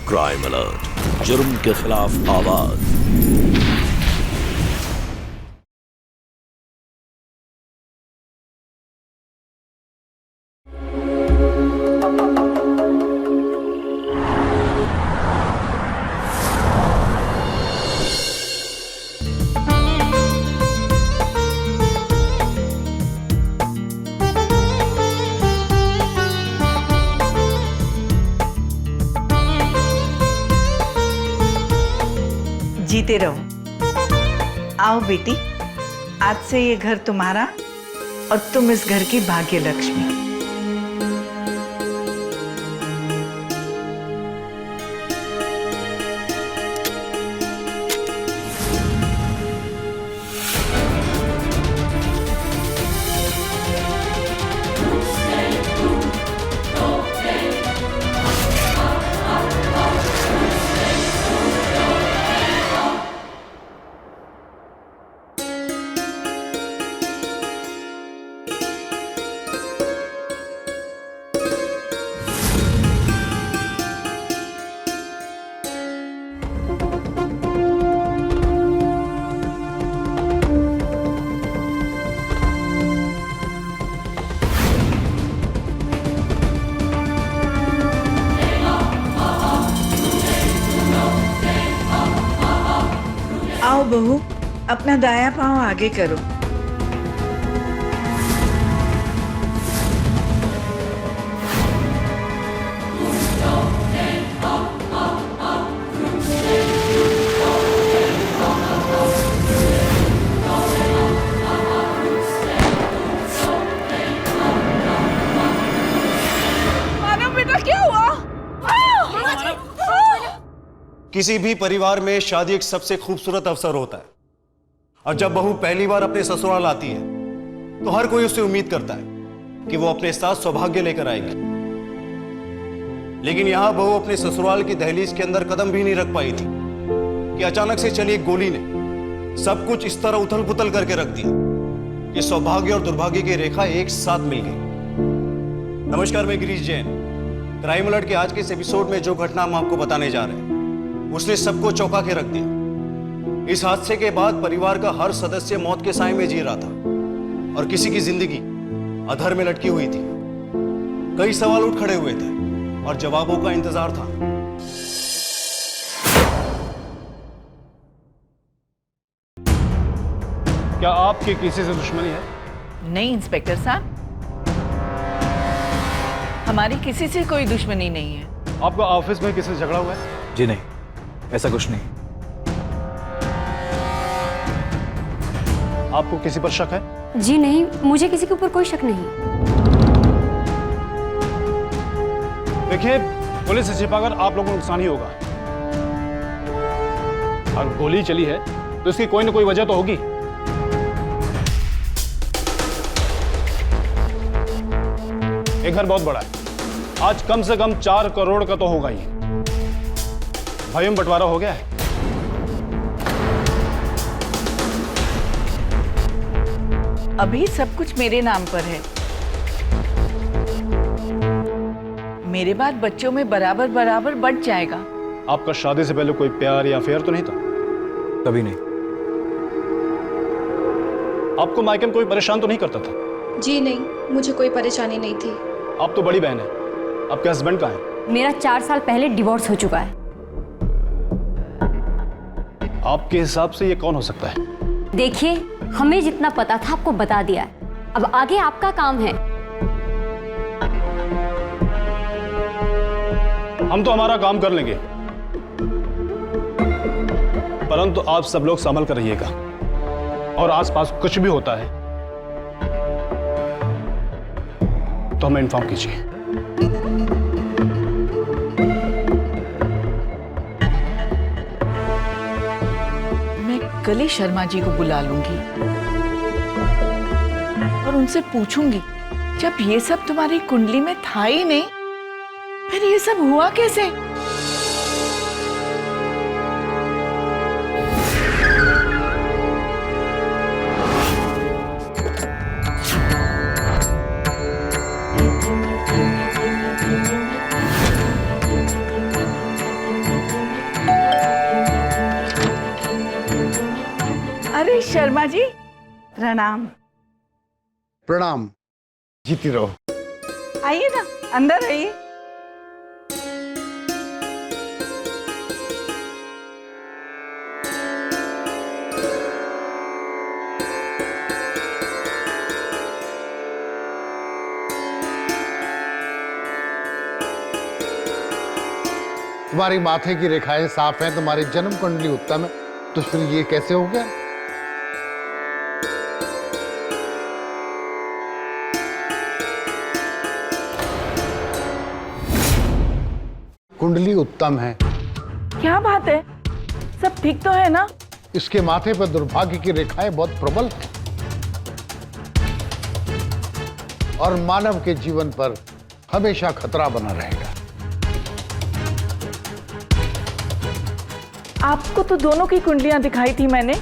Crime alert, जुर्म के खिलाफ आवाज। जीते रहो। आओ बेटी, आज से ये घर तुम्हारा और तुम इस घर की भाग्य लक्ष्मी। आओ बहू, अपना दाया पांव आगे करो। मानव बेटा क्या हुआ? किसी भी परिवार में शादी एक सबसे खूबसूरत अवसर होता है और जब बहू पहली बार अपने ससुराल आती है तो हर कोई उससे उम्मीद करता है कि वो अपने साथ सौभाग्य लेकर आएगी। लेकिन यहां बहू अपने ससुराल की दहलीज के अंदर कदम भी नहीं रख पाई थी कि अचानक से चली एक गोली ने सब कुछ इस तरह उथल पुथल करके रख दिया कि सौभाग्य और दुर्भाग्य की रेखा एक साथ मिल गई। नमस्कार, मैं गिरीश जैन। क्राइम अलर्ट के आज के इस एपिसोड में जो घटना हम आपको बताने जा रहे हैं उसने सबको चौंका के रख दिया। इस हादसे के बाद परिवार का हर सदस्य मौत के साए में जी रहा था और किसी की जिंदगी अधर में लटकी हुई थी। कई सवाल उठ खड़े हुए थे और जवाबों का इंतजार था। क्या आपकी किसी से दुश्मनी है? नहीं इंस्पेक्टर साहब, हमारी किसी से कोई दुश्मनी नहीं है। आपका ऑफिस में किसी से झगड़ा हुआ है? जी नहीं, ऐसा कुछ नहीं। आपको किसी पर शक है? जी नहीं, मुझे किसी के ऊपर कोई शक नहीं। देखिए, पुलिस से छिपाकर आप लोगों को नुकसान ही होगा। अगर गोली चली है तो इसकी कोई ना कोई वजह तो होगी। ये घर बहुत बड़ा है, आज कम से कम 4 करोड़ का तो होगा ही। भाइयों में बंटवारा हो गया है। अभी सब कुछ मेरे नाम पर है। मेरे बाद बच्चों में बराबर बराबर बढ़ जाएगा। आपका शादी से पहले कोई प्यार या अफेयर तो नहीं था? कभी नहीं। आपको मायके में कोई परेशान तो नहीं करता था? जी नहीं, मुझे कोई परेशानी नहीं थी। आप तो बड़ी बहन है, आपके हस्बैंड कहाँ हैं? मेरा 4 साल पहले डिवोर्स हो चुका है। आपके हिसाब से ये कौन हो सकता है? देखिए, हमें जितना पता था आपको बता दिया है, अब आगे आपका काम है। हम तो हमारा काम कर लेंगे, परंतु आप सब लोग संभल कर रहिएगा और आसपास कुछ भी होता है तो हमें इन्फॉर्म कीजिए। कल ही शर्मा जी को बुला लूंगी और उनसे पूछूंगी, जब ये सब तुम्हारी कुंडली में था ही नहीं, फिर ये सब हुआ कैसे? अरे शर्मा जी, प्रणाम। प्रणाम। जीती रहो। आइए ना, अंदर आइए। तुम्हारी माथे की रेखाएं साफ हैं, तुम्हारी जन्म कुंडली उत्तम है, तो फिर ये कैसे हो गया? कुंडली उत्तम है। क्या बात है, सब ठीक तो है ना? इसके माथे पर दुर्भाग्य की रेखाएं बहुत प्रबल हैं और मानव के जीवन पर हमेशा खतरा बना रहेगा। आपको तो दोनों की कुंडलियां दिखाई थी मैंने,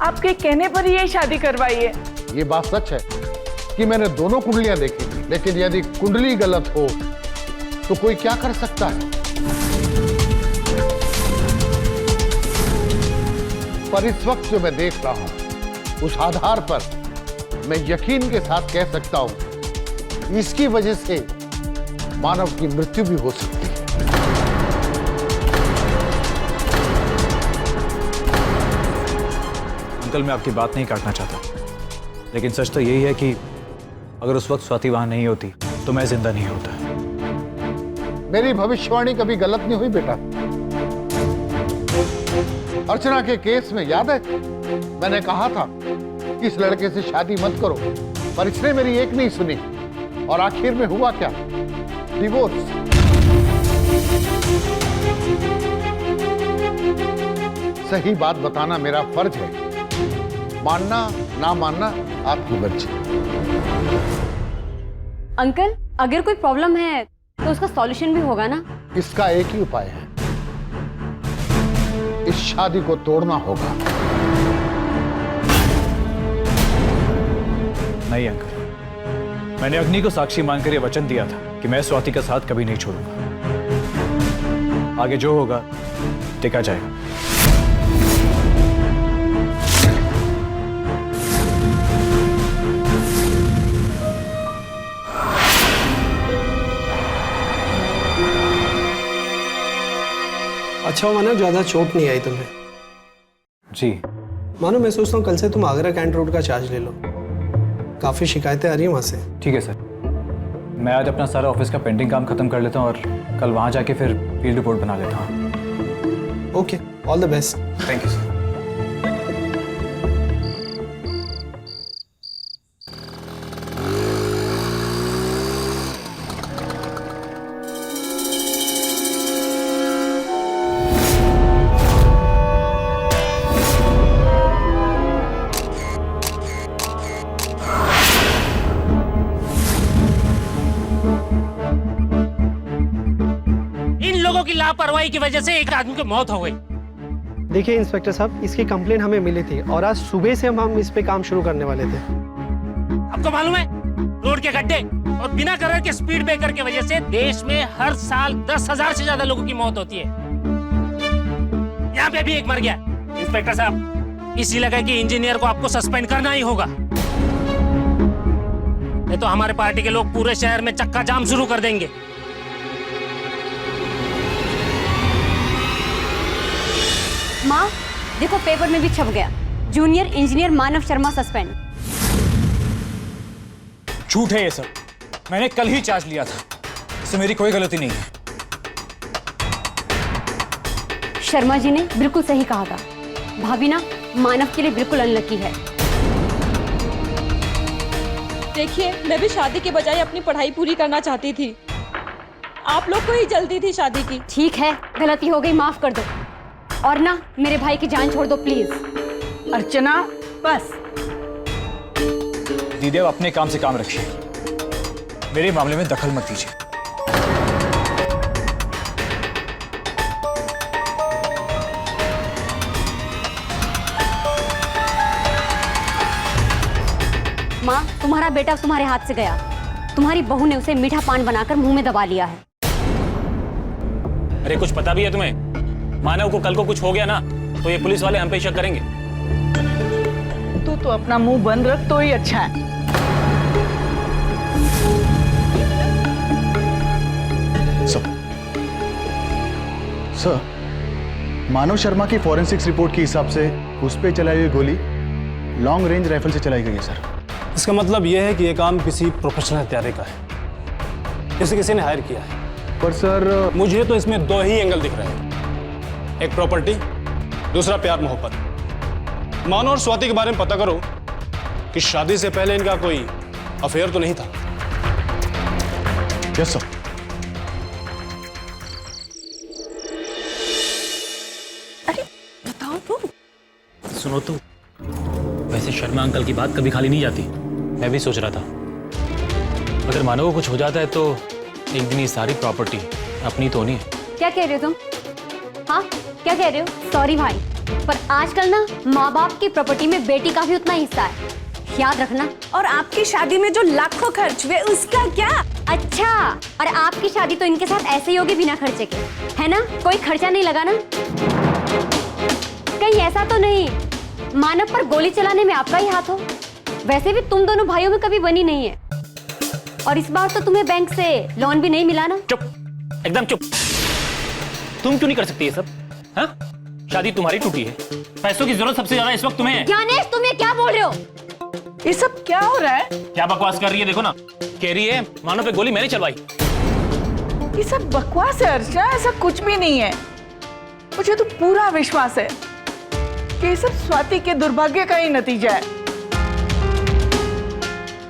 आपके कहने पर ही ये शादी करवाई है। ये बात सच है कि मैंने दोनों कुंडलियां देखी थी, लेकिन यदि कुंडली गलत हो तो कोई क्या कर सकता है? पर इस वक्त जो मैं देख रहा हूं, उस आधार पर मैं यकीन के साथ कह सकता हूं, इसकी वजह से मानव की मृत्यु भी हो सकती है। अंकल, मैं आपकी बात नहीं काटना चाहता, लेकिन सच तो यही है कि अगर उस वक्त स्वाति वहां नहीं होती तो मैं जिंदा नहीं होता। मेरी भविष्यवाणी कभी गलत नहीं हुई बेटा। अर्चना के केस में याद है, मैंने कहा था कि इस लड़के से शादी मत करो, पर इसने मेरी एक नहीं सुनी और आखिर में हुआ क्या? डिवोर्स। सही बात बताना मेरा फर्ज है, मानना ना मानना आपकी मर्जी। अंकल, अगर कोई प्रॉब्लम है तो उसका सॉल्यूशन भी होगा ना? इसका एक ही उपाय है, इस शादी को तोड़ना होगा। नहीं अंकल, मैंने अग्नि को साक्षी मानकर यह वचन दिया था कि मैं स्वाति का साथ कभी नहीं छोड़ूंगा। आगे जो होगा देखा जाएगा। अच्छा मानो ज्यादा चोट नहीं आई तुम्हें? जी मानो मैं सोचता हूँ कल से तुम आगरा कैंट रोड का चार्ज ले लो, काफी शिकायतें आ रही हैं वहां से। ठीक है सर, मैं आज अपना सारा ऑफिस का पेंडिंग काम खत्म कर लेता हूँ और कल वहां जाके फिर फील्ड रिपोर्ट बना लेता हूँ। Okay, all the best. Thank you sir. की लापरवाही की वजह से एक आदमी की मौत हो गई। देखिए इंस्पेक्टर साहब, इसकी कंप्लेन हमें मिली थी और आज सुबह से हम इस पे काम शुरू करने वाले थे। आपको मालूम है, रोड के गड्ढे और बिना कलर के स्पीड ब्रेकर की वजह से देश में हर साल 10,000 से ज्यादा लोगों की मौत होती है। यहाँ पे भी एक मर गया। इंस्पेक्टर साहब, इसी लगा कि इंजीनियर को आपको सस्पेंड करना ही होगा, नहीं तो हमारे पार्टी के लोग पूरे शहर में चक्का जाम शुरू कर देंगे। माँ देखो, पेपर में भी छप गया, जूनियर इंजीनियर मानव शर्मा सस्पेंड। झूठ है ये सब, मैंने कल ही चार्ज लिया था, इससे मेरी कोई गलती नहीं है। शर्मा जी ने बिल्कुल सही कहा था, भाभी ना मानव के लिए बिल्कुल अनलकी है। देखिए, मैं भी शादी के बजाय अपनी पढ़ाई पूरी करना चाहती थी, आप लोग को ही जल्दी थी शादी की। ठीक है, गलती हो गई, माफ कर दो, और ना मेरे भाई की जान छोड़ दो प्लीज। अर्चना बस। दीदी अब अपने काम से काम रखिए, मेरे मामले में दखल मत दीजिए। माँ, तुम्हारा बेटा तुम्हारे हाथ से गया, तुम्हारी बहू ने उसे मीठा पान बनाकर मुंह में दबा लिया है। अरे कुछ पता भी है तुम्हें? मानव को कल को कुछ हो गया ना तो ये पुलिस वाले हम पे शक करेंगे। तो अपना मुंह बंद रख तो ही अच्छा है। सर, मानव शर्मा की फॉरेंसिक्स रिपोर्ट के हिसाब से उस पे चलाई हुई गोली लॉन्ग रेंज राइफल से चलाई गई है सर। इसका मतलब यह है कि यह काम किसी प्रोफेशनल हत्यारे का है, किसी ने हायर किया है। पर सर, मुझे तो इसमें दो ही एंगल दिख रहे हैं, एक प्रॉपर्टी, दूसरा प्यार मोहब्बत। मानो और स्वाति के बारे में पता करो कि शादी से पहले इनका कोई अफेयर तो नहीं था। Yes sir. सुनो तो, वैसे शर्मा अंकल की बात कभी खाली नहीं जाती। मैं भी सोच रहा था अगर मानव को कुछ हो जाता है तो एक दिन ये सारी प्रॉपर्टी अपनी तो नहीं है। क्या कह रहे हो तुम? हाँ, क्या कह रहे हो? सॉरी भाई, पर आजकल ना माँ बाप की प्रॉपर्टी में बेटी का भी उतना हिस्सा है, याद रखना। और आपकी शादी में जो लाखों खर्च हुए उसका क्या? अच्छा, और आपकी शादी तो इनके साथ ऐसे ही होगी बिना खर्चे के, है ना? कोई खर्चा नहीं लगा ना? कहीं ऐसा तो नहीं मानव पर गोली चलाने में आपका ही हाथ हो? वैसे भी तुम दोनों भाइयों में कभी बनी नहीं है, और इस बार तो तुम्हें बैंक से लोन भी नहीं मिला ना? चुप, एकदम चुप। तुम क्यों नहीं कर सकती ये सब? हाँ, शादी तुम्हारी टूटी है, पैसों की जरूरत सबसे ज्यादा इस वक्त तुम्हें है। ज्ञानेश, तुम ये क्या बोल रहे हो? ये सब क्या हो रहा है? क्या बकवास कर रही है? देखो ना, कह रही है मानव पे गोली मैंने चलवाई। ये सब बकवास है अर्चना, ऐसा कुछ भी नहीं है। मुझे तो पूरा विश्वास है कि ये सब स्वाति के दुर्भाग्य का ही नतीजा है।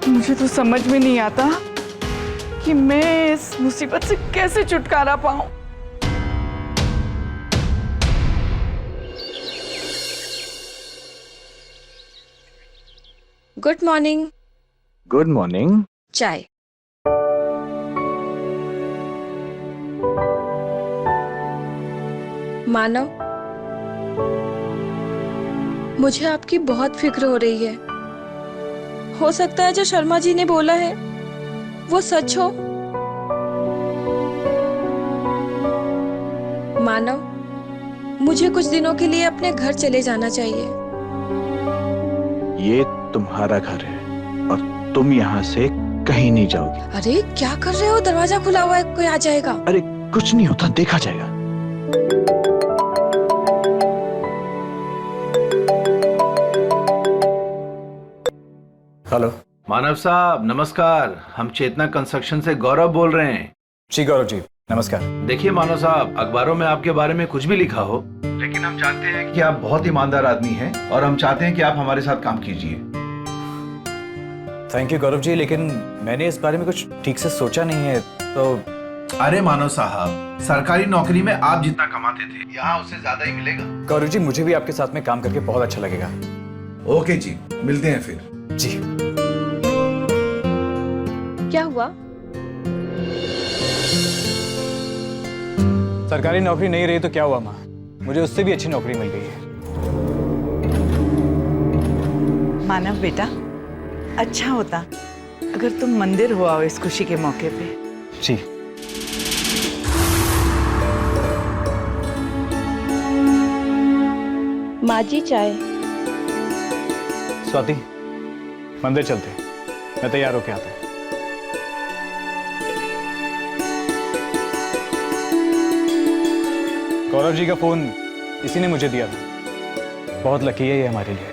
मुझे तो समझ में नहीं आता कि मैं इस मुसीबत से कैसे छुटकारा पाऊं। Good morning. Good morning. चाय। मानव, मुझे आपकी बहुत फिक्र हो रही है। हो सकता है जो शर्मा जी ने बोला है वो सच हो। मानव, मुझे कुछ दिनों के लिए अपने घर चले जाना चाहिए। ये तुम्हारा घर है और तुम यहाँ से कहीं नहीं जाओगे। अरे क्या कर रहे हो? दरवाजा खुला हुआ है, कोई आ जाएगा। अरे कुछ नहीं होता, देखा जाएगा। हेलो मानव साहब, नमस्कार। हम चेतना कंस्ट्रक्शन से गौरव बोल रहे हैं। जी गौरव जी, नमस्कार। देखिए मानव साहब, अखबारों में आपके बारे में कुछ भी लिखा हो, लेकिन हम जानते हैं कि आप बहुत ईमानदार आदमी हैं और हम चाहते हैं कि आप हमारे साथ काम कीजिए। थैंक यू गौरव जी, लेकिन मैंने इस बारे में कुछ ठीक से सोचा नहीं है तो। अरे मानव साहब, सरकारी नौकरी में आप जितना कमाते थे यहाँ उससे ज्यादा ही मिलेगा। गौरव जी, मुझे भी आपके साथ में काम करके बहुत अच्छा लगेगा। ओके जी, मिलते हैं फिर। जी। क्या हुआ? सरकारी नौकरी नहीं रही तो क्या हुआ माँ, मुझे उससे भी अच्छी नौकरी मिल गई है। मानव बेटा, अच्छा होता अगर तुम मंदिर हुआ हो इस खुशी के मौके पे। जी। माँ जी, चाय। स्वाति, मंदिर चलते हैं, मैं तैयार होके आता हूँ। गौरव जी का फोन इसी ने मुझे दिया था। बहुत लकी है ये हमारे लिए।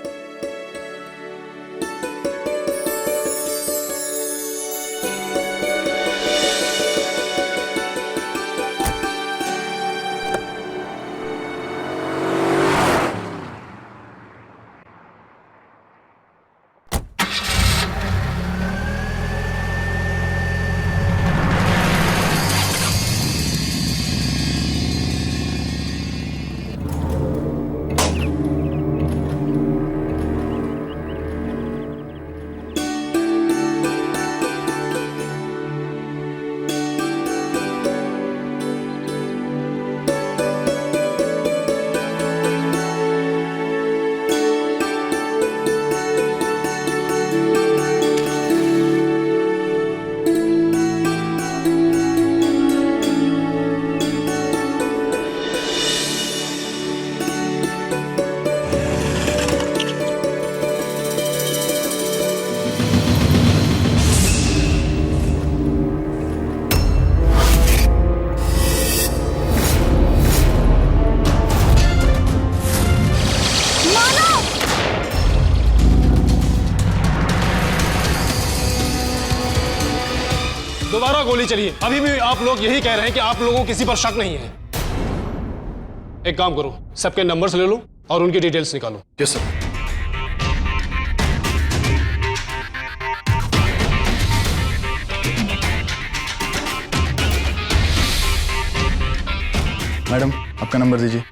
चलिए चलिए, अभी भी आप लोग यही कह रहे हैं कि आप लोगों को किसी पर शक नहीं है। एक काम करो, सबके नंबर्स ले लो और उनकी डिटेल्स निकालो। Yes sir. मैडम आपका नंबर दीजिए।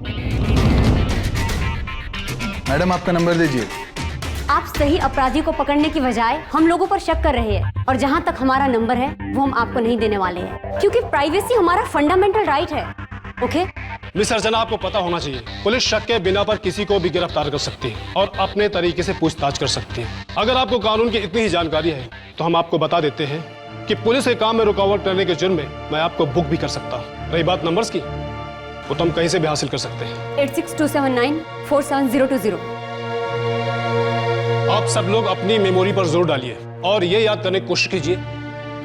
मैडम आपका नंबर दीजिए। आप सही अपराधी को पकड़ने की बजाय हम लोगों पर शक कर रहे हैं, और जहां तक हमारा नंबर है वो हम आपको नहीं देने वाले हैं, क्योंकि प्राइवेसी हमारा फंडामेंटल राइट है। ओके? मिस अर्चना, आपको पता होना चाहिए, पुलिस शक के बिना पर किसी को भी गिरफ्तार कर सकती है और अपने तरीके से पूछताछ कर सकती है। अगर आपको कानून की इतनी ही जानकारी है तो हम आपको बता देते हैं कि पुलिस के काम में रुकावट करने के जुर्म में मैं आपको बुक भी कर सकता हूँ। रही बात नंबर्स की, वो तो हम कहीं से भी हासिल कर सकते हैं। 8627947020। आप सब लोग अपनी मेमोरी पर जोर डालिए और ये याद करने की कोशिश कीजिए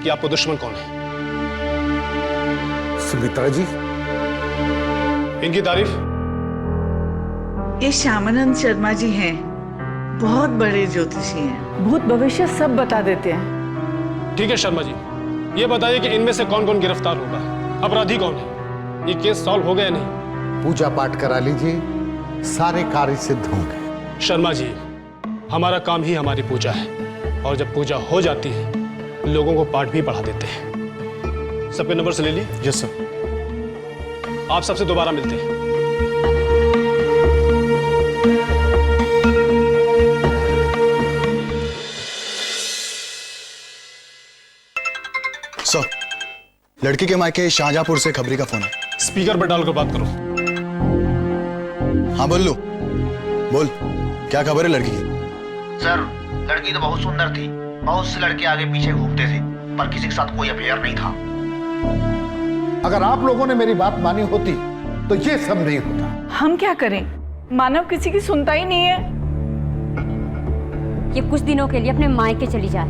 कि आपको दुश्मन कौन है। सुमित्रा जी, इनकी तारीफ? ये श्यामानंद शर्मा जी हैं, बहुत बड़े ज्योतिषी हैं, भूत भविष्य सब बता देते हैं। ठीक है शर्मा जी, ये बताइए कि इनमें से कौन कौन गिरफ्तार होगा, अपराधी कौन है, ये केस सॉल्व हो गया नहीं? पूजा पाठ करा लीजिए, सारे कार्य सिद्ध होंगे। शर्मा जी, हमारा काम ही हमारी पूजा है, और जब पूजा हो जाती है लोगों को पाठ भी पढ़ा देते हैं। सबके नंबर से ले ली? Yes sir. आप सबसे दोबारा मिलते हैं। सर, लड़की के मायके शाहजहांपुर से खबरी का फोन है। स्पीकर पर डालकर बात करो। हाँ बोल लो। बोल, क्या खबर है लड़की की? सर, लड़की तो बहुत सुंदर थी, बहुत से लड़के आगे पीछे घूमते थे, पर किसी के साथ कोई अफेयर नहीं था। अगर आप लोगों ने मेरी बात मानी होती तो ये सब नहीं होता। हम क्या करें, मानव किसी की सुनता ही नहीं है। ये कुछ दिनों के लिए अपने मायके चली जाए।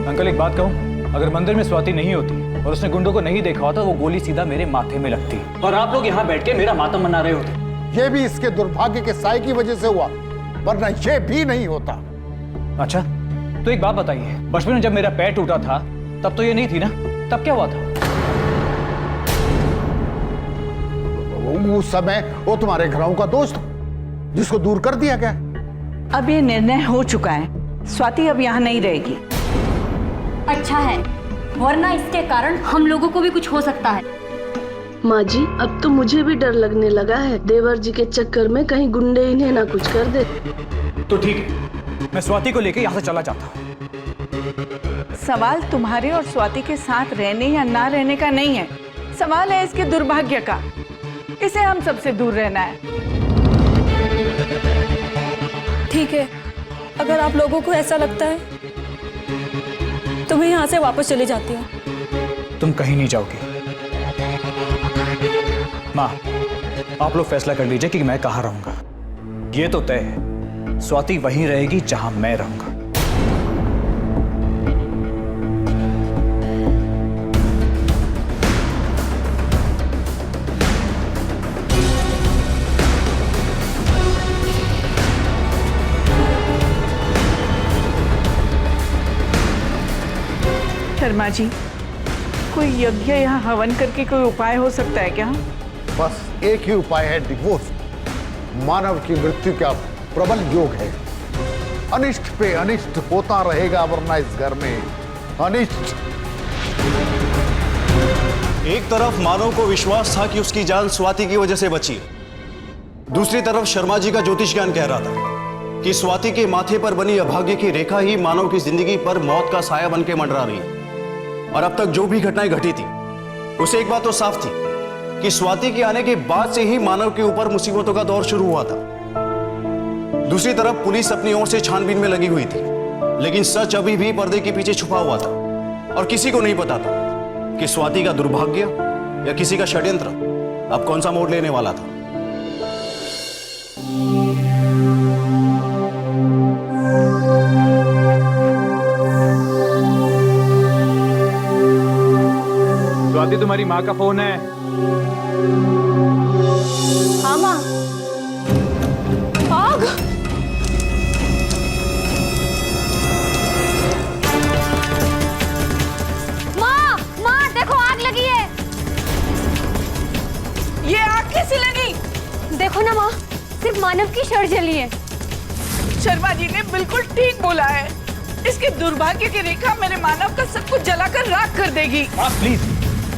अंकल एक बात कहूं, अगर मंदिर में स्वाति नहीं होती और उसने गुंडों को नहीं देखा होता, वो गोली सीधा मेरे माथे में लगती और आप लोग यहाँ बैठ के मेरा मातम मना रहे होते। ये भी इसके दुर्भाग्य के साय की वजह से हुआ, वरना ये भी नहीं होता। अच्छा, तो एक बात बताइए, बचपन में जब मेरा पैर टूटा था तब तो ये नहीं थी ना, तब क्या हुआ था? उस समय वो तुम्हारे घरों का दोस्त जिसको दूर कर दिया गया। अब ये निर्णय हो चुका है, स्वाति अब यहाँ नहीं रहेगी। अच्छा है, वरना इसके कारण हम लोगों को भी कुछ हो सकता है। माँ जी, अब तो मुझे भी डर लगने लगा है, देवर जी के चक्कर में कहीं गुंडे इन्हें ना कुछ कर दे। तो ठीक है, मैं स्वाति को लेकर यहाँ से चला जाता हूँ। सवाल तुम्हारे और स्वाति के साथ रहने या ना रहने का नहीं है, सवाल है इसके दुर्भाग्य का। इसे हम सबसे दूर रहना है। ठीक है, अगर आप लोगों को ऐसा लगता है तो मैं यहाँ से वापस चली जाती हूँ। तुम कहीं नहीं जाओगी। माँ, आप लोग फैसला कर लीजिए कि मैं कहाँ रहूंगा। ये तो तय है, स्वाति वहीं रहेगी जहां मैं रहूंगा। शर्मा जी, कोई यज्ञ यहाँ हवन करके कोई उपाय हो सकता है क्या? बस एक ही उपाय है, डिवोर्स। मानव की मृत्यु का प्रबल योग है। अनिष्ट पे अनिष्ट होता रहेगा, वरना इस घर में अनिष्ट। एक तरफ मानव को विश्वास था कि उसकी जान स्वाति की वजह से बची, दूसरी तरफ शर्मा जी का ज्योतिष ज्ञान कह रहा था कि स्वाति के माथे पर बनी अभाग्य की रेखा ही मानव की जिंदगी पर मौत का साया बन के मंडरा रही है। और अब तक जो भी घटनाएं घटी थी, उसे एक बात तो साफ थी कि स्वाति के आने के बाद से ही मानव के ऊपर मुसीबतों का दौर शुरू हुआ था। दूसरी तरफ पुलिस अपनी ओर से छानबीन में लगी हुई थी, लेकिन सच अभी भी पर्दे के पीछे छुपा हुआ था और किसी को नहीं पता था कि स्वाति का दुर्भाग्य या किसी का षड्यंत्र अब कौन सा मोड़ लेने वाला था। स्वाति, तुम्हारी माँ का फोन है। हाँ माँ। आग! देखो ना माँ, सिर्फ मानव की शर्ट जली है। शर्मा जी ने बिल्कुल ठीक बोला है। इसके दुर्भाग्य की रेखा मेरे मानव का सब कुछ जलाकर राख कर देगी। आप प्लीज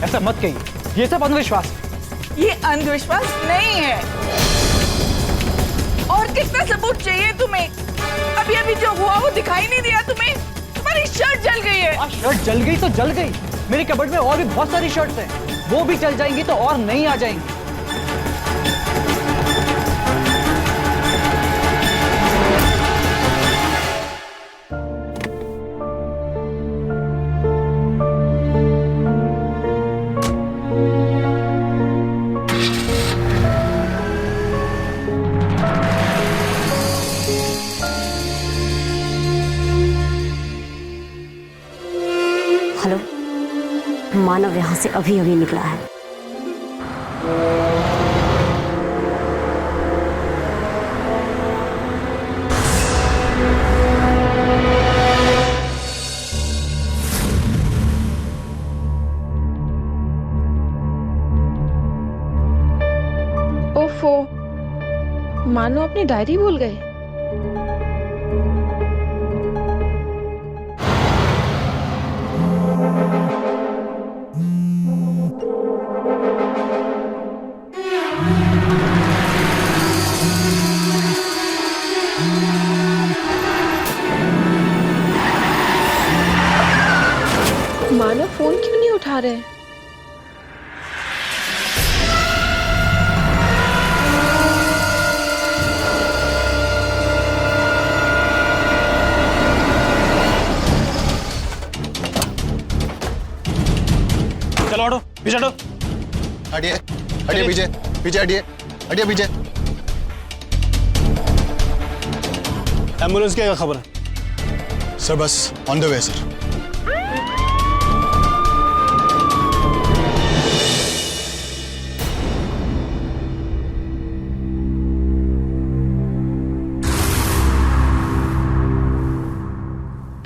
ऐसा मत कहिए, ये सब अंधविश्वास है। ये अंधविश्वास नहीं है। और कितना सबूत चाहिए तुम्हें? अभी अभी जो हुआ वो दिखाई नहीं दिया तुम्हें? तुम्हारी शर्ट जल गई है। शर्ट जल गई तो जल गई, मेरी कबर्ड में और भी बहुत सारी शर्ट्स हैं, वो भी जल जाएंगी तो और नई आ जाएंगी। हेलो, मानव यहाँ से अभी अभी निकला है। ओफो, मानो अपनी डायरी भूल गए। मानव फोन क्यों नहीं उठा रहे? चलो हटो, पीछे हटो। हटिए, हटिए पीछे, पीछे हटिए, हटिए पीछे। एम्बुलेंस की क्या खबर है? सर बस ऑन द वे सर।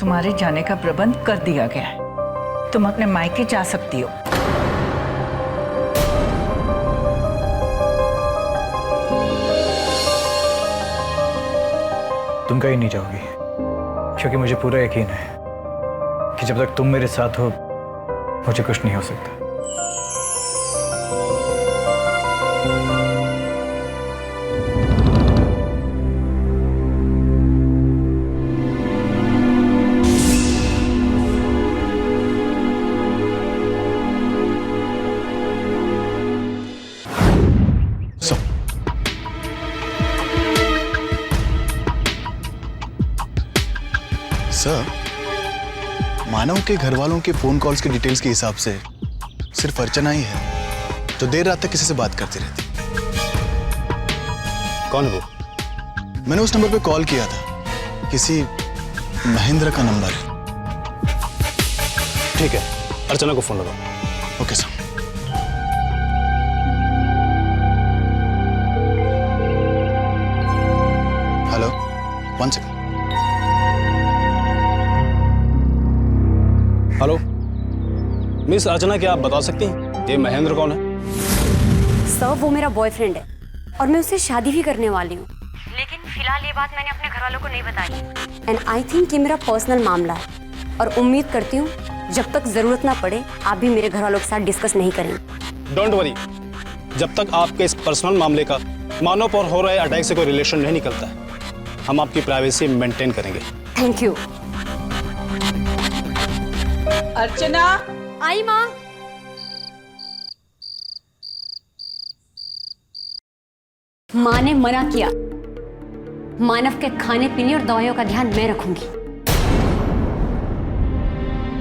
तुम्हारे जाने का प्रबंध कर दिया गया है। तुम अपने मायके जा सकती हो। तुम कहीं नहीं जाओगी, क्योंकि मुझे पूरा यकीन है कि जब तक तुम मेरे साथ हो मुझे कुछ नहीं हो सकता। सर, मानव के घर वालों के फोन कॉल्स के डिटेल्स के हिसाब से सिर्फ अर्चना ही है जो देर रात तक किसी से बात करती रहती। कौन है वो? मैंने उस नंबर पे कॉल किया था, किसी महेंद्र का नंबर है। ठीक है, अर्चना को फोन लगाओ। Okay sir. Hello, 1 second. Hello miss Archana, क्या आप बता सकती हैं ये महेंद्र कौन है? सर, वो मेरा बॉयफ्रेंड है और मैं उससे शादी भी करने वाली हूँ, लेकिन फिलहाल ये बात मैंने अपने घर वालों को नहीं बताई। एंड आई थिंक ये मेरा पर्सनल मामला है और उम्मीद करती हूँ जब तक जरूरत ना पड़े आप भी मेरे घर वालों के साथ डिस्कस नहीं करेंगे। डोंट वरी, जब तक आपके इस पर्सनल मामले का मानव पर हो रहे अटैक से कोई रिलेशन नहीं निकलता है, हम आपकी प्राइवेसी मेंटेन करेंगे। Thank you. अर्चना, आई माँ। माँ ने मना किया। मानव के खाने पीने और दवाइयों का ध्यान मैं रखूंगी।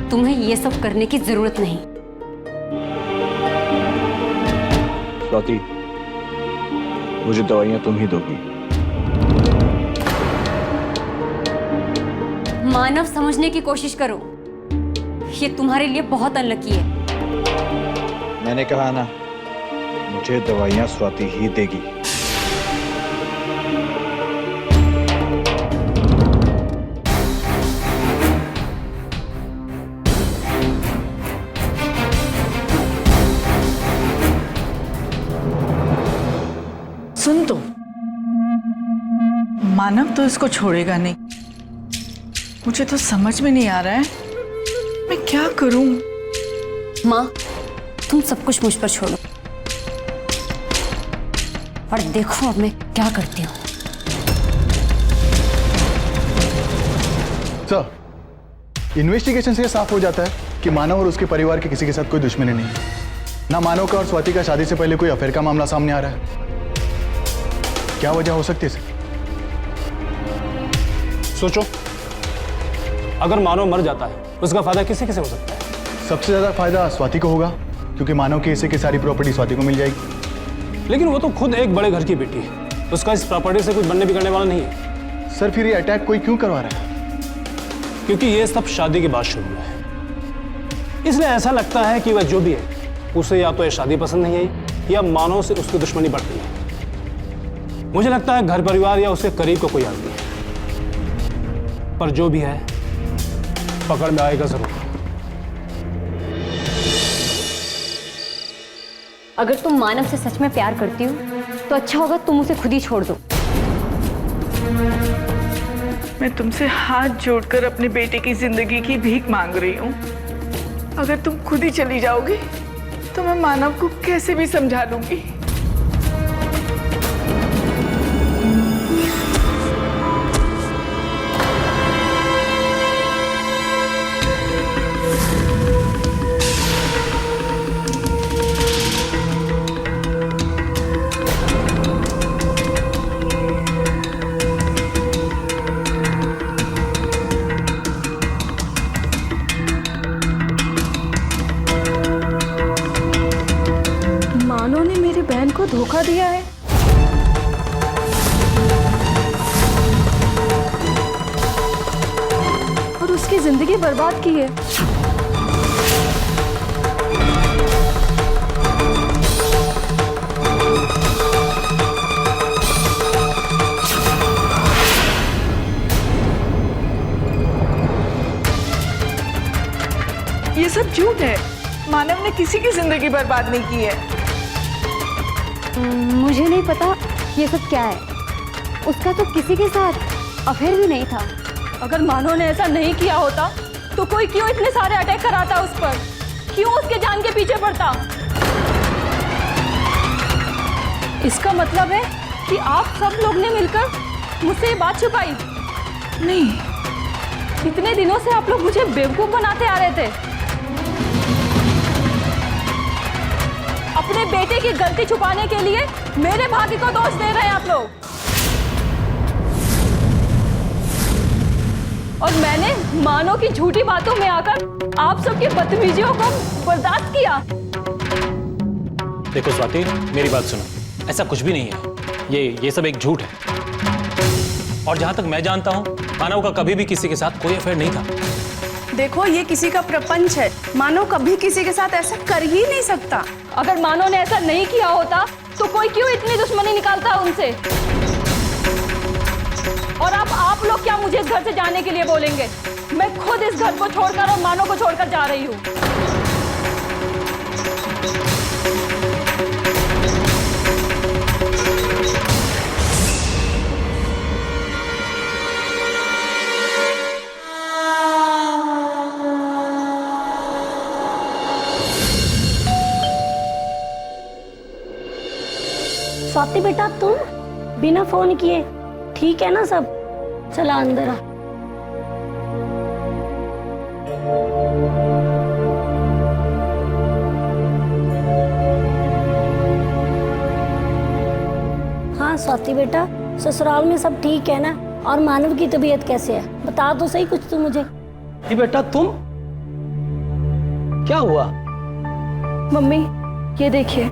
तुम्हें ये सब करने की जरूरत नहीं। स्वाति, मुझे दवाइयां तुम ही दोगी। मानव, समझने की कोशिश करो, ये तुम्हारे लिए बहुत अनलकी है। मैंने कहा ना, मुझे दवाइयां स्वाति ही देगी। सुन तो, मानव तो इसको छोड़ेगा नहीं। मुझे तो समझ में नहीं आ रहा है मैं क्या करूं। माँ, तुम सब कुछ मुझ पर छोड़ो और देखो अब मैं क्या करती हूँ। सर, इन्वेस्टिगेशन से साफ हो जाता है कि मानव और उसके परिवार के किसी के साथ कोई दुश्मनी नहीं है। ना मानव का और स्वाति का शादी से पहले कोई अफेयर का मामला सामने आ रहा है। क्या वजह हो सकती है सर? सोचो, अगर मानव मर जाता है उसका फायदा किसी किसे हो सकता है? सबसे ज्यादा फायदा स्वाति को होगा, क्योंकि मानव के हिस्से की सारी प्रॉपर्टी स्वाति को मिल जाएगी। लेकिन वो तो खुद एक बड़े घर की बेटी है, उसका इस प्रॉपर्टी से कुछ बनने बिगड़ने वाला नहीं है। सर, फिर ये अटैक कोई क्यों करवा रहा है? क्योंकि ये सब शादी के बाद शुरू हुआ है, इसलिए ऐसा लगता है कि वह जो भी है उसे या तो ये शादी पसंद नहीं आई या मानव से उसकी दुश्मनी बढ़ती है। मुझे लगता है घर परिवार या उसके करीब को कोई आदमी है, पर जो भी है पकड़ में आएगा जरूर। अगर तुम मानव से सच में प्यार करती हो तो अच्छा होगा तुम उसे खुद ही छोड़ दो। मैं तुमसे हाथ जोड़कर अपने बेटे की जिंदगी की भीख मांग रही हूँ। अगर तुम खुद ही चली जाओगी तो मैं मानव को कैसे भी समझा लूंगी। मानव ने मेरी बहन को धोखा दिया है। और उसकी जिंदगी बर्बाद की है। ये सब झूठ है। मानव ने किसी की जिंदगी बर्बाद नहीं की है। मुझे नहीं पता ये सब क्या है। उसका तो किसी के साथ अफेयर भी नहीं था। अगर मानव ने ऐसा नहीं किया होता तो कोई क्यों इतने सारे अटैक कराता उस पर? क्यों उसके जान के पीछे पड़ता? इसका मतलब है कि आप सब लोग ने मिलकर मुझसे ये बात छुपाई। नहीं, इतने दिनों से आप लोग मुझे बेवकूफ बनाते आ रहे थे। अपने बेटे की गलती छुपाने के लिए मेरे भाग्य को दोष दे रहे हैं आप लोग। और मैंने मानव की झूठी बातों में आकर आप सबकी बदतमीजियों को बर्दाश्त किया। देखो स्वाति, मेरी बात सुनो, ऐसा कुछ भी नहीं है। ये सब एक झूठ है। और जहां तक मैं जानता हूं, मानव का कभी भी किसी के साथ कोई अफेयर नहीं था। देखो, ये किसी का प्रपंच है। मानव कभी किसी के साथ ऐसा कर ही नहीं सकता। अगर मानव ने ऐसा नहीं किया होता तो कोई क्यों इतनी दुश्मनी निकालता उनसे? और अब आप लोग क्या मुझे इस घर से जाने के लिए बोलेंगे? मैं खुद इस घर को छोड़कर और मानव को छोड़कर जा रही हूँ। स्वाति बेटा, तुम बिना फोन किए ठीक है ना सब? चला अंदर आ। हाँ स्वाति बेटा, ससुराल में सब ठीक है ना? और मानव की तबीयत कैसे है? बता तो सही कुछ तो मुझे। बेटा तुम, क्या हुआ? मम्मी, ये देखिए।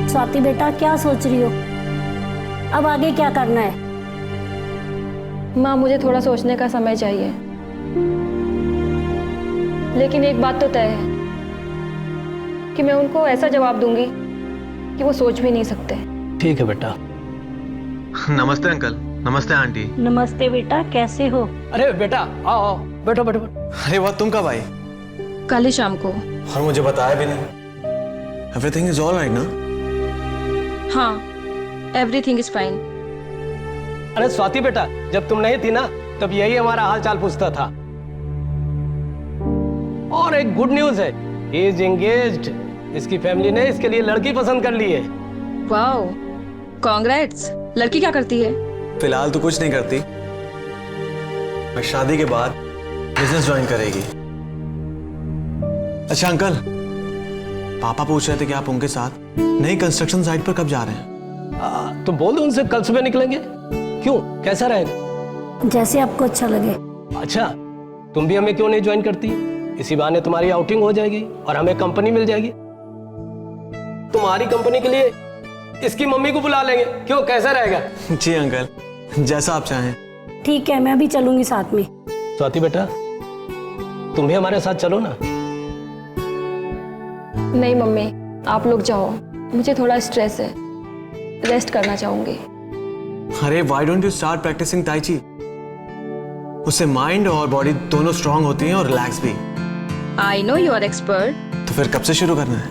स्वाति बेटा, क्या सोच रही हो? अब आगे क्या करना है? माँ, मुझे थोड़ा सोचने का समय चाहिए, लेकिन एक बात तो तय है कि मैं उनको ऐसा जवाब दूंगी कि वो सोच भी नहीं सकते। ठीक है बेटा। नमस्ते अंकल। नमस्ते आंटी। नमस्ते बेटा, कैसे हो? अरे बेटा आओ आओ, बैठो बैठो बैठो। अरे वाह, तुम कब आई? कल ही शाम को। और मुझे बताया भी नहीं। एवरीथिंग इज ऑल राइट ना? हाँ, एवरीथिंग इज फाइन। अरे स्वाति बेटा, जब तुम नहीं थी ना तब यही हमारा हाल चाल पूछता था। और एक गुड न्यूज है, ही इज एंगेज्ड। इसकी फैमिली ने इसके लिए लड़की पसंद कर ली है। Wow, congrats. लड़की क्या करती है? फिलहाल तो कुछ नहीं करती, पर शादी के बाद बिजनेस ज्वाइन करेगी। अच्छा अंकल, पापा पूछ रहे थे कि आप उनके साथ नई कंस्ट्रक्शन साइट पर कब जा रहे हैं? तो बोल दो उनसे कल सुबह निकलेंगे। क्यों, कैसा रहेगा? जैसे आपको अच्छा लगे। अच्छा, तुम भी हमें क्यों नहीं ज्वाइन करती? इसी बहाने तुम्हारी आउटिंग हो जाएगी और हमें कंपनी मिल जाएगी। तुम्हारी कंपनी के लिए इसकी मम्मी को बुला लेंगे। क्यों, कैसा रहेगा? जी अंकल, जैसा आप चाहें। ठीक है, मैं भी चलूंगी साथ में। स्वाति बेटा, तुम भी हमारे साथ चलो ना। नहीं मम्मी, आप लोग जाओ, मुझे थोड़ा स्ट्रेस है, रेस्ट करना चाहूंगी। अरे why don't you start practicing tai chi? उससे माइंड और बॉडी दोनों स्ट्रांग होती हैं और रिलैक्स भी। I know you are expert. तो फिर कब से शुरू करना है?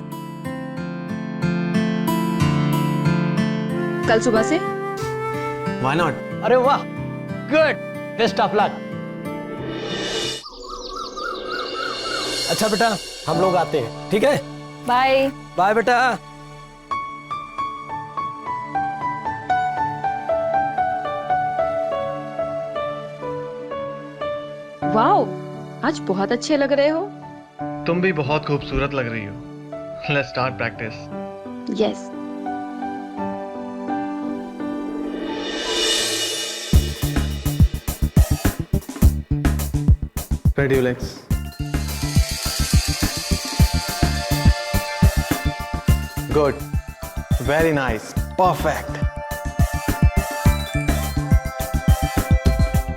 कल सुबह से। Why not? अरे वाह, गुड, बेस्ट ऑफ लक। अच्छा बेटा, हम लोग आते हैं, ठीक है? बाय बाय बेटा। वाओ, आज बहुत अच्छे लग रहे हो। तुम भी बहुत खूबसूरत लग रही हो। Let's start practice. Yes. Spread your legs. Good. Very nice. Perfect.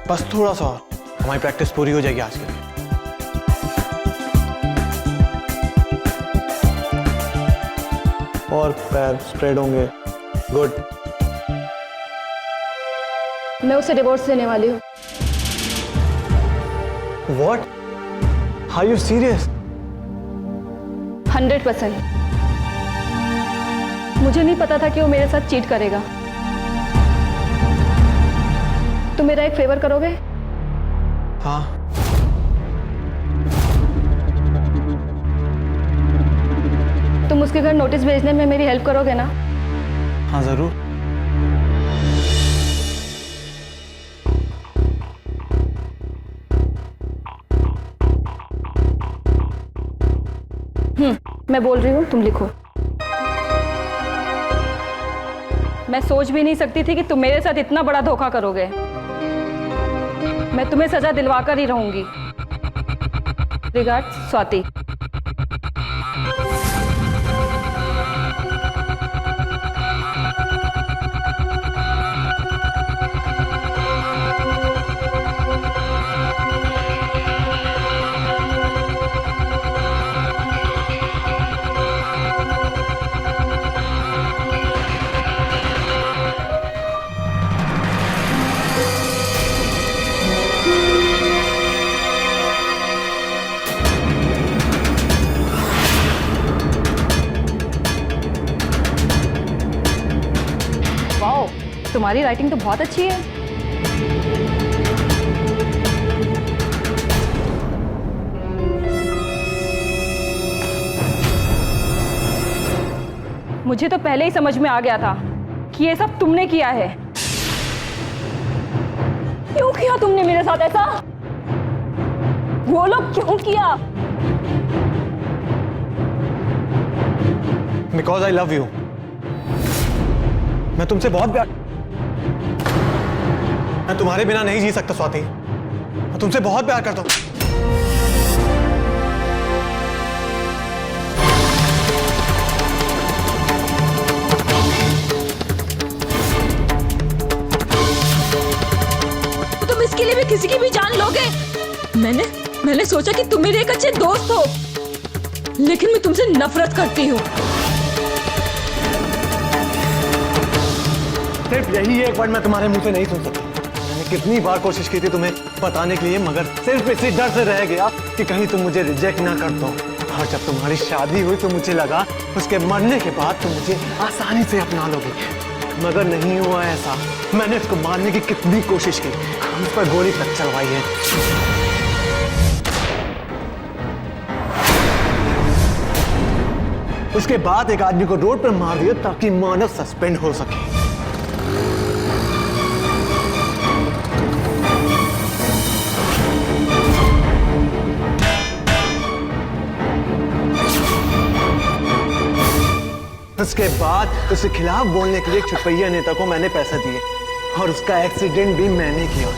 बस थोड़ा सा और, हमारी प्रैक्टिस पूरी हो जाएगी आज के लिए। और पैर स्प्रेड होंगे। गुड। मैं उसे डिवोर्स देने वाली हूँ। What? Are you serious? 100%। मुझे नहीं पता था कि वो मेरे साथ चीट करेगा। तुम मेरा एक फेवर करोगे? हाँ। तुम उसके घर नोटिस भेजने में मेरी हेल्प करोगे ना? हाँ जरूर। मैं बोल रही हूँ, तुम लिखो। मैं सोच भी नहीं सकती थी कि तुम मेरे साथ इतना बड़ा धोखा करोगे। मैं तुम्हें सजा दिलवाकर ही रहूंगी। रिगार्ड्स, स्वाति। तुम्हारी राइटिंग तो बहुत अच्छी है। मुझे तो पहले ही समझ में आ गया था कि ये सब तुमने किया है। क्यों किया तुमने मेरे साथ ऐसा? बोलो, क्यों किया? Because I love you. मैं तुमसे बहुत प्यार, मैं तुम्हारे बिना नहीं जी सकता स्वाति। मैं तुमसे बहुत प्यार करता हूं। सोचा कि तुम मेरे एक अच्छे दोस्त हो, लेकिन मैं तुमसे नफरत करती हूँ। सिर्फ यही एक वर्ड मैं तुम्हारे मुंह से नहीं सुन सकता। मैंने कितनी बार कोशिश की थी तुम्हें बताने के लिए, मगर सिर्फ इसी डर से रह गया कि कहीं तुम मुझे रिजेक्ट ना कर दो। और जब तुम्हारी शादी हुई तो मुझे लगा उसके मरने के बाद तुम मुझे आसानी से अपना लोगी, मगर नहीं हुआ ऐसा। मैंने उसको मारने की कितनी कोशिश की, उस पर गोली तक चलवाई है। उसके बाद एक आदमी को रोड पर मार दिया ताकि मानव सस्पेंड हो सके। उसके बाद उसके खिलाफ बोलने के लिए एक छुपैया नेता को मैंने पैसे दिए और उसका एक्सीडेंट भी मैंने किया।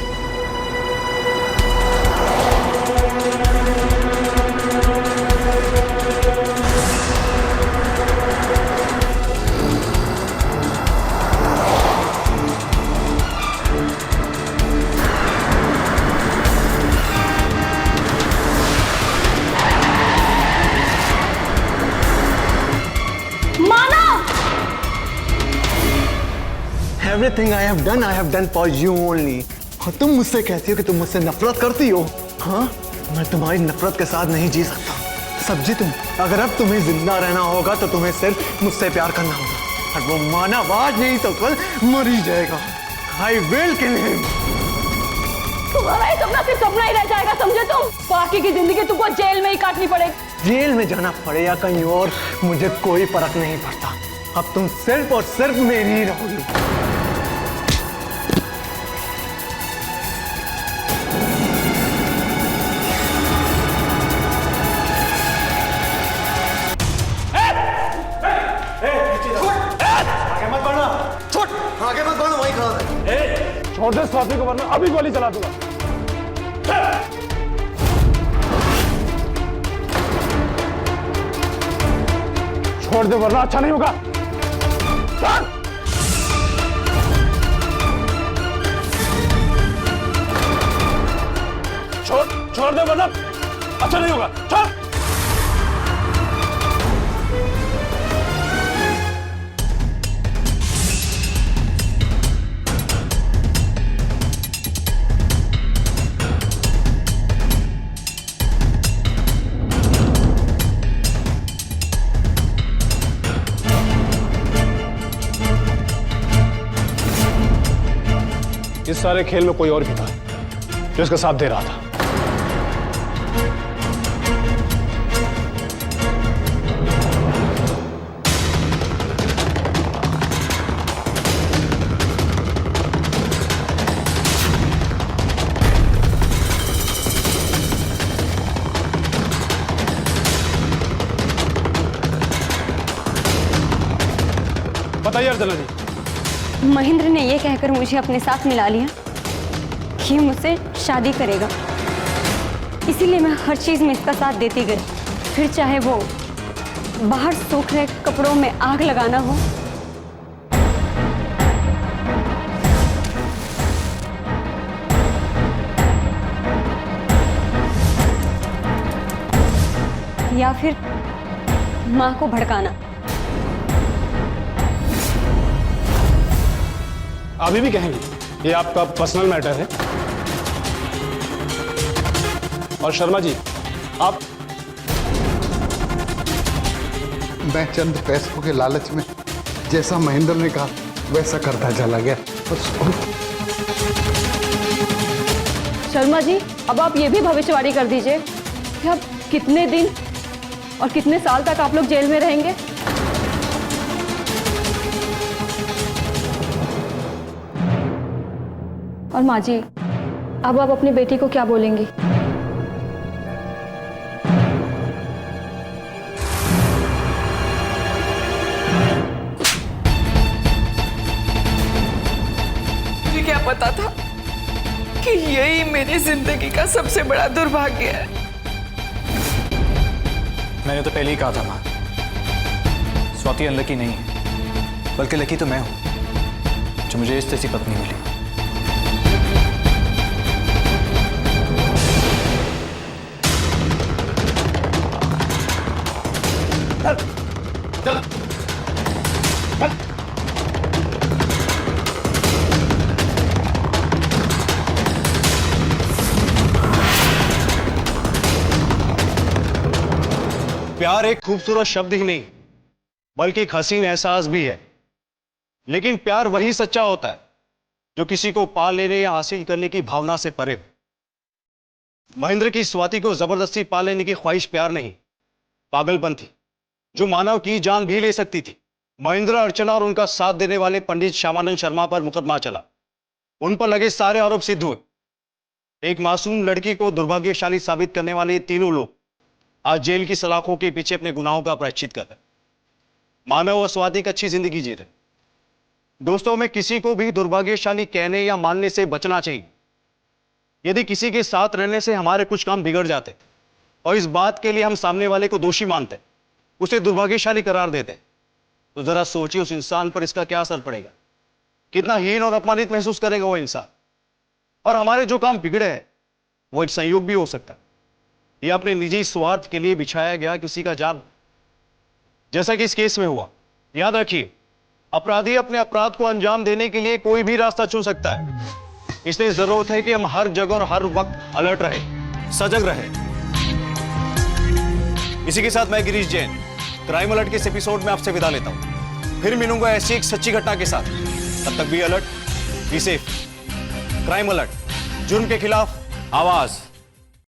Everything I have done for you only। और तुम मुझसे कहती हो कि तुम मुझसे नफरत करती हो। हाँ, मैं तुम्हारी नफरत के साथ नहीं जी सकता। सब्जी तुम, अगर अब तुम्हें जिंदा रहना होगा तो तुम्हें सिर्फ मुझसे प्यार करना होगा। और वो मानव आज नहीं तो कल मर ही जाएगा। I will kill him। तुम्हारा ये सपना सिर्फ सपना ही रह जाएगा, समझे तुम? बाकी की जिंदगी तुमको जेल में ही काटनी पड़ेगी। जेल में जाना पड़े या कहीं और, मुझे कोई फर्क नहीं पड़ता। अब तुम सिर्फ और सिर्फ मेरी ही रहोगी। आगे मत बढ़ो, वहीं खड़ा रहे। छोड़ दे स्वाति को वरना अभी गोली चला दूंगा। छोड़ दे वरना अच्छा नहीं होगा। छोड़ दे वरना अच्छा नहीं होगा। छोड़। इस सारे खेल में कोई और भी था जो इसका साथ दे रहा था। बताइए अर्चना जी। महेंद्र ने ये कहकर मुझे अपने साथ मिला लिया कि मुझसे शादी करेगा, इसीलिए मैं हर चीज में इसका साथ देती गई। फिर चाहे वो बाहर सूख रहे कपड़ों में आग लगाना हो, या फिर मां को भड़काना। अभी भी कहेंगे ये आपका पर्सनल मैटर है। और शर्मा जी आप, मैं चंद पैसों के लालच में जैसा महेंद्र ने कहा वैसा करता चला गया। शर्मा जी, अब आप ये भी भविष्यवाणी कर दीजिए कि अब कितने दिन और कितने साल तक आप लोग जेल में रहेंगे। और माँ जी, अब आप अपनी बेटी को क्या बोलेंगी? मुझे क्या पता था कि यही मेरी जिंदगी का सबसे बड़ा दुर्भाग्य है। मैंने तो पहले ही कहा था माँ, स्वाति अनलकी नहीं है, बल्कि लकी तो मैं हूं जो मुझे इस जैसी पत्नी मिली। प्यार एक खूबसूरत शब्द ही नहीं बल्कि एक हसीन एहसास भी है। लेकिन प्यार वही सच्चा होता है जो किसी को पा लेने या हासिल करने की भावना से परे हो। महेंद्र की स्वाति को जबरदस्ती पा लेने की ख्वाहिश प्यार नहीं, पागलपन थी जो मानव की जान भी ले सकती थी। महेंद्र, अर्चना और उनका साथ देने वाले पंडित श्यामानंद शर्मा पर मुकदमा चला। उन पर लगे सारे आरोप सिद्ध हुए। एक मासूम लड़की को दुर्भाग्यशाली साबित करने वाले ये तीनों लोग आज जेल की सलाखों के पीछे अपने गुनाहों का प्रायश्चित कर रहे। मानव और स्वाति की अच्छी जिंदगी जी रहे। दोस्तों, में किसी को भी दुर्भाग्यशाली कहने या मानने से बचना चाहिए। यदि किसी के साथ रहने से हमारे कुछ काम बिगड़ जाते और इस बात के लिए हम सामने वाले को दोषी मानते, उसे दुर्भाग्यशाली करार देते, तो जरा सोचिए उस इंसान पर इसका क्या असर पड़ेगा। कितना हीन और अपमानित महसूस करेगा वो इंसान। और हमारे जो काम बिगड़े हैं वो एक संयोग भी हो सकता है, यह अपने निजी स्वार्थ के लिए बिछाया गया किसी का जाल, जैसा कि इस केस में हुआ। याद रखिए, अपराधी अपने अपराध को अंजाम देने के लिए कोई भी रास्ता चुन सकता है। इसलिए जरूरत है कि हम हर जगह और हर वक्त अलर्ट रहे, सजग रहे। इसी के साथ मैं गिरीश जैन क्राइम अलर्ट के इस एपिसोड में आपसे विदा लेता हूं। फिर मिलूंगा ऐसी एक सच्ची घटना के साथ। तब तक be alert, be safe. Crime alert, जुर्म के खिलाफ आवाज।